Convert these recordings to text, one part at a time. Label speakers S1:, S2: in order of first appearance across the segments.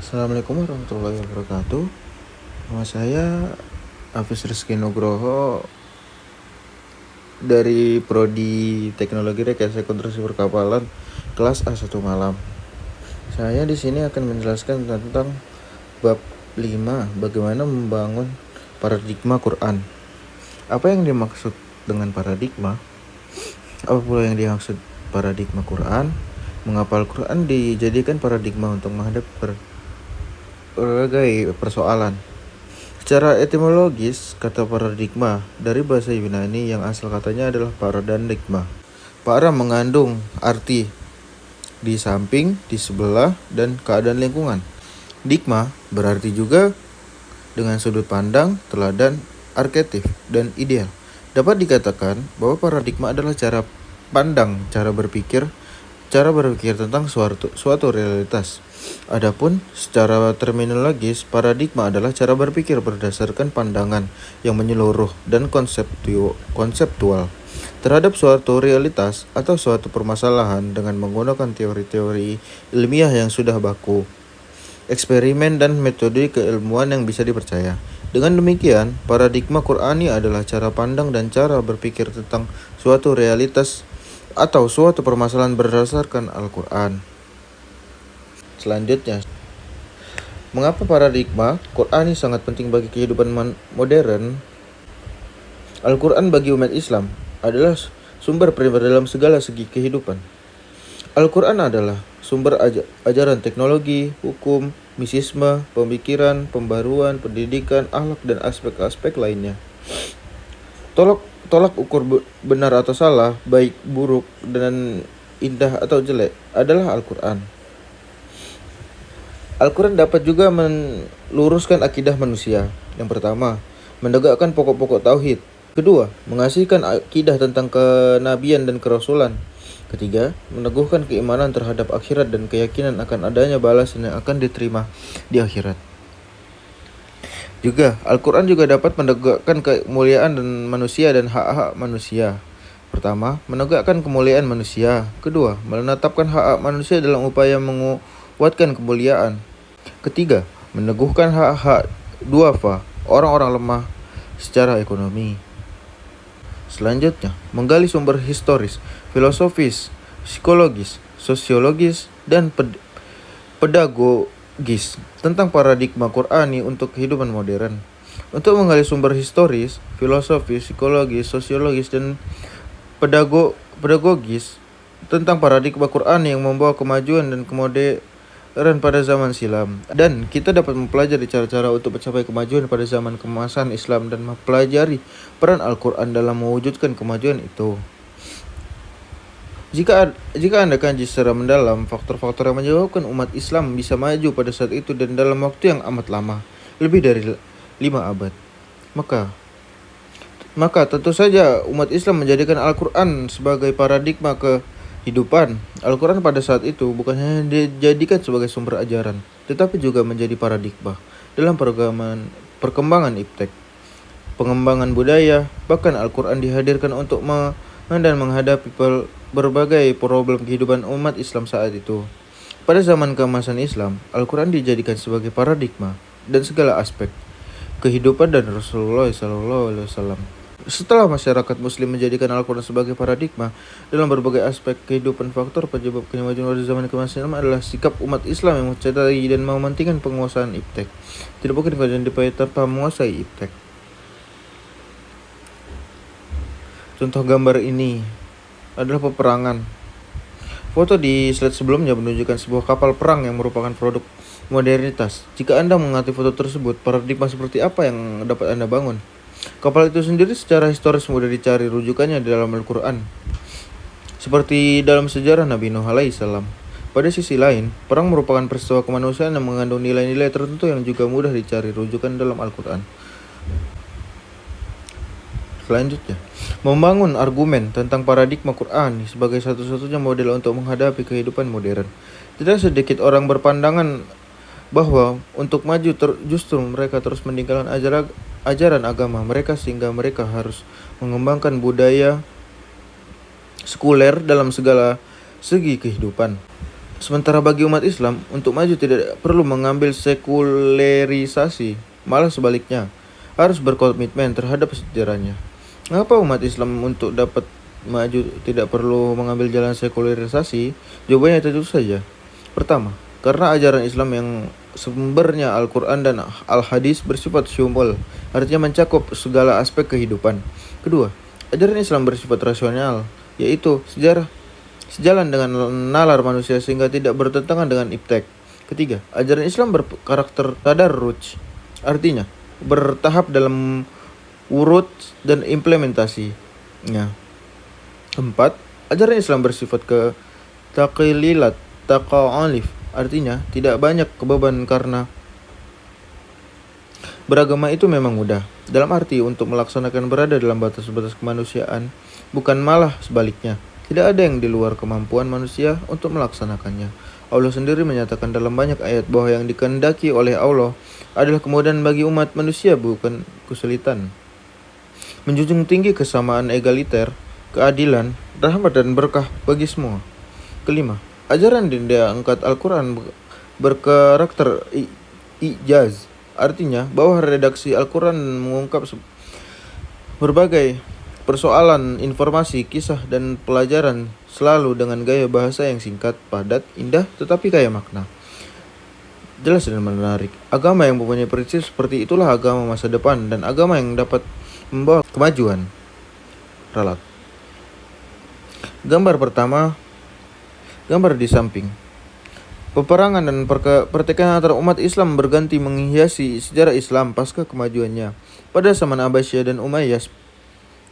S1: Assalamualaikum warahmatullahi wabarakatuh. Nama saya Hafiz Rizky Nugroho dari Prodi Teknologi Rekayasa Konstruksi Perkapalan kelas A1 Malam. Saya di sini akan menjelaskan tentang bab 5, bagaimana membangun paradigma Quran. Apa yang dimaksud dengan paradigma? Apa pula yang dimaksud paradigma Quran? Mengapa Al-Quran dijadikan paradigma untuk menghadapi berbagai persoalan? Secara etimologis, kata paradigma dari bahasa Yunani yang asal katanya adalah para dan digma. Para mengandung arti di samping, di sebelah, dan keadaan lingkungan. Digma berarti juga dengan sudut pandang, teladan, arketif, dan ideal. Dapat dikatakan bahwa paradigma adalah cara pandang, cara berpikir tentang suatu realitas. Adapun secara terminologis, paradigma adalah cara berpikir berdasarkan pandangan yang menyeluruh dan konseptual terhadap suatu realitas atau suatu permasalahan dengan menggunakan teori-teori ilmiah yang sudah baku, eksperimen dan metode keilmuan yang bisa dipercaya. Dengan demikian, paradigma Qur'ani adalah cara pandang dan cara berpikir tentang suatu realitas atau suatu permasalahan berdasarkan Al-Quran. Selanjutnya, mengapa paradigma Qur'ani sangat penting bagi kehidupan modern? Al-Quran bagi umat Islam adalah sumber primer dalam segala segi kehidupan. Al-Quran adalah sumber ajaran teknologi, hukum, misisme, pemikiran, pembaruan, pendidikan, akhlak, dan aspek-aspek lainnya. Tolak ukur benar atau salah, baik buruk dan indah atau jelek adalah Al-Quran. Al-Quran dapat juga meluruskan akidah manusia. Yang pertama, menegakkan pokok-pokok tauhid. Kedua, mengasihkan akidah tentang kenabian dan kerasulan. Ketiga, meneguhkan keimanan terhadap akhirat dan keyakinan akan adanya balasan yang akan diterima di akhirat. Juga, Al-Quran juga dapat menegakkan kemuliaan dan manusia dan hak-hak manusia. Pertama, menegakkan kemuliaan manusia. Kedua, menetapkan hak-hak manusia dalam upaya menguatkan kemuliaan. Ketiga, meneguhkan hak-hak duafa, orang-orang lemah secara ekonomi. Selanjutnya, menggali sumber historis, filosofis, psikologis, sosiologis, dan pedagogis tentang paradigma Qur'ani untuk kehidupan modern. Untuk menggali sumber historis, filosofis, psikologis, sosiologis, dan pedagogis tentang paradigma Qur'ani yang membawa kemajuan dan kemodernan pada zaman silam. Dan kita dapat mempelajari cara-cara untuk mencapai kemajuan pada zaman keemasan Islam dan mempelajari peran Al-Quran dalam mewujudkan kemajuan itu. Jika Anda kaji secara mendalam faktor-faktor yang menyebabkan umat Islam bisa maju pada saat itu dan dalam waktu yang amat lama, lebih dari 5 abad, maka tentu saja umat Islam menjadikan Al-Quran sebagai paradigma kehidupan. Al-Quran pada saat itu bukan hanya dijadikan sebagai sumber ajaran, tetapi juga menjadi paradigma dalam perkembangan iptek, pengembangan budaya. Bahkan Al-Quran dihadirkan untuk menghadapi berbagai problem kehidupan umat Islam saat itu. Pada zaman keemasan Islam, Al-Quran dijadikan sebagai paradigma dan segala aspek kehidupan dan Rasulullah SAW. Setelah masyarakat Muslim menjadikan Al-Quran sebagai paradigma dalam berbagai aspek kehidupan, faktor penyebab kemajuan pada zaman keemasan Islam adalah sikap umat Islam yang mencintai dan mementingkan penguasaan iptek. Tidak mungkin kerajaan dipakai tanpa menguasai iptek. Contoh gambar ini adalah peperangan. Foto di slide sebelumnya menunjukkan sebuah kapal perang yang merupakan produk modernitas. Jika Anda mengamati foto tersebut, paradigma seperti apa yang dapat Anda bangun? Kapal itu sendiri secara historis mudah dicari rujukannya di dalam Al-Quran, seperti dalam sejarah Nabi Nuh alaihissalam. Pada sisi lain, perang merupakan peristiwa kemanusiaan yang mengandung nilai-nilai tertentu yang juga mudah dicari rujukan dalam Al-Quran. Selanjutnya, membangun argumen tentang paradigma Qur'ani sebagai satu-satunya model untuk menghadapi kehidupan modern. Tidak sedikit orang berpandangan bahwa untuk maju justru mereka terus meninggalkan ajaran agama mereka sehingga mereka harus mengembangkan budaya sekuler dalam segala segi kehidupan. Sementara bagi umat Islam, untuk maju tidak perlu mengambil sekulerisasi, malah sebaliknya, harus berkomitmen terhadap sejarahnya. Mengapa umat Islam untuk dapat maju tidak perlu mengambil jalan sekulerisasi? Jawabannya tentu saja. Pertama, karena ajaran Islam yang sumbernya Al-Quran dan Al-Hadis bersifat syumul, artinya mencakup segala aspek kehidupan. Kedua, ajaran Islam bersifat rasional, yaitu sejalan dengan nalar manusia sehingga tidak bertentangan dengan iptek. Ketiga, ajaran Islam berkarakter tadarruj, artinya bertahap dalam urut dan implementasinya. Keempat, ajaran Islam bersifat taqalif, artinya tidak banyak beban karena beragama itu memang mudah, dalam arti untuk melaksanakan berada dalam batas-batas kemanusiaan, bukan malah sebaliknya. Tidak ada yang di luar kemampuan manusia untuk melaksanakannya. Allah sendiri menyatakan dalam banyak ayat bahwa yang dikehendaki oleh Allah adalah kemudahan bagi umat manusia, bukan kesulitan. Menjunjung tinggi kesamaan egaliter, keadilan, rahmat dan berkah bagi semua. Kelima, ajaran yang diangkat Al-Quran berkarakter ijaz, artinya bahwa redaksi Al-Quran mengungkap berbagai persoalan, informasi, kisah, dan pelajaran selalu dengan gaya bahasa yang singkat, padat, indah, tetapi kaya makna. Jelas dan menarik. Agama yang mempunyai prinsip seperti itulah agama masa depan dan agama yang dapat membawa kemajuan. Ralat. Gambar pertama, gambar di samping. Peperangan dan pertikaian antara umat Islam berganti menghiasi sejarah Islam pasca kemajuannya. Pada zaman Abbasiyah dan Umayyah,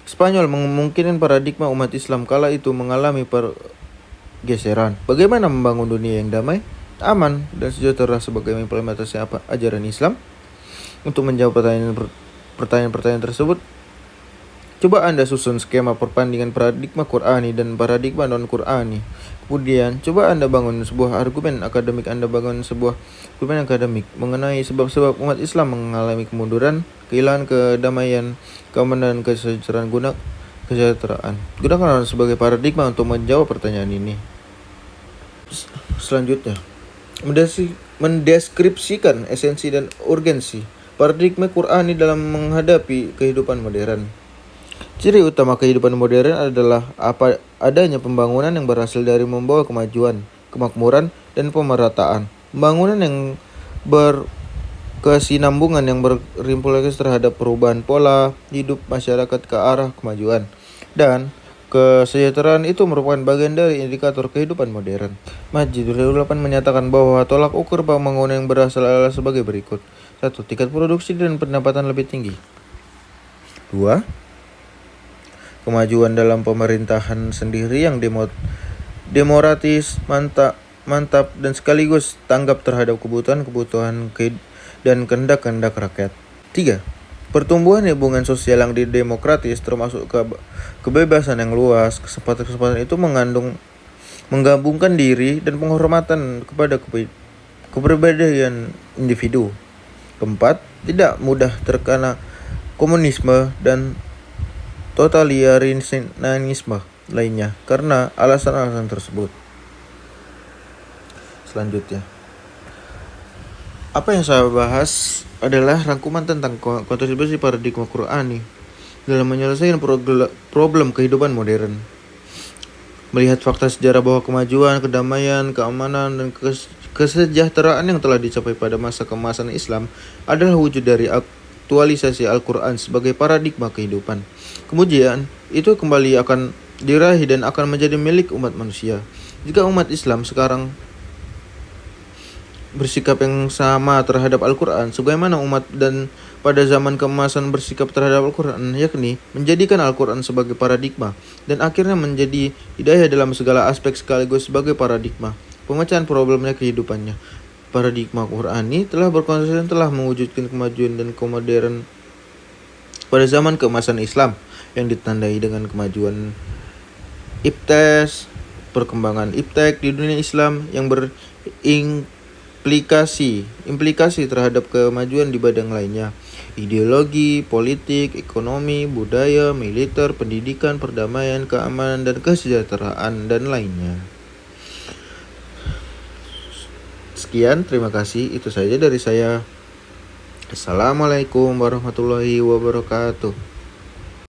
S1: Spanyol memungkinkan paradigma umat Islam kala itu mengalami pergeseran. Bagaimana membangun dunia yang damai, aman, dan sejahtera sebagai implementasi ajaran Islam? Untuk menjawab pertanyaan-pertanyaan tersebut, coba Anda susun skema perbandingan paradigma Qur'ani dan paradigma non-Qur'ani. Kemudian, coba Anda bangun sebuah argumen akademik mengenai sebab-sebab umat Islam mengalami kemunduran, kehilangan kedamaian, keamanan, kesejahteraan. Gunakan sebagai paradigma untuk menjawab pertanyaan ini. Selanjutnya, mendeskripsikan esensi dan urgensi paradigma Qur'ani dalam menghadapi kehidupan modern. Ciri utama kehidupan modern adalah adanya pembangunan yang berhasil dari membawa kemajuan, kemakmuran, dan pemerataan. Pembangunan yang berkesinambungan yang berimplikasi terhadap perubahan pola hidup masyarakat ke arah kemajuan. Dan kesejahteraan itu merupakan bagian dari indikator kehidupan modern. Majid 2008 menyatakan bahwa tolak ukur pembangunan yang berhasil adalah sebagai berikut. 1. Tingkat produksi dan pendapatan lebih tinggi. 2. Kemajuan dalam pemerintahan sendiri yang demokratis, mantap dan sekaligus tanggap terhadap kebutuhan dan kehendak rakyat. 3. Pertumbuhan hubungan sosial yang demokratis termasuk kebebasan yang luas. Kesempatan itu menggabungkan diri dan penghormatan kepada keberbedaan individu. 4. Tidak mudah terkena komunisme dan totalitarianisme lainnya karena alasan-alasan tersebut. Selanjutnya, apa yang saya bahas adalah rangkuman tentang kontribusi paradigma Qur'ani dalam menyelesaikan problem kehidupan modern. Melihat fakta sejarah bahwa kemajuan, kedamaian, keamanan, dan kesejahteraan yang telah dicapai pada masa keemasan Islam adalah wujud dari aktualisasi Al-Quran sebagai paradigma kehidupan. Kemudian, itu kembali akan diraih dan akan menjadi milik umat manusia. Jika umat Islam sekarang bersikap yang sama terhadap Al-Quran, sebagaimana umat dan pada zaman keemasan bersikap terhadap Al-Quran, yakni menjadikan Al-Quran sebagai paradigma, dan akhirnya menjadi hidayah dalam segala aspek sekaligus sebagai paradigma pemecahan problemnya kehidupannya. Paradigma Qur'ani telah berkonsisten telah mewujudkan kemajuan dan kemodern pada zaman keemasan Islam yang ditandai dengan kemajuan perkembangan iptek di dunia Islam yang implikasi terhadap kemajuan di bidang lainnya, ideologi, politik, ekonomi, budaya, militer, pendidikan, perdamaian, keamanan, dan kesejahteraan, dan lainnya. Sekian, terima kasih. Itu saja dari saya. Assalamualaikum warahmatullahi wabarakatuh.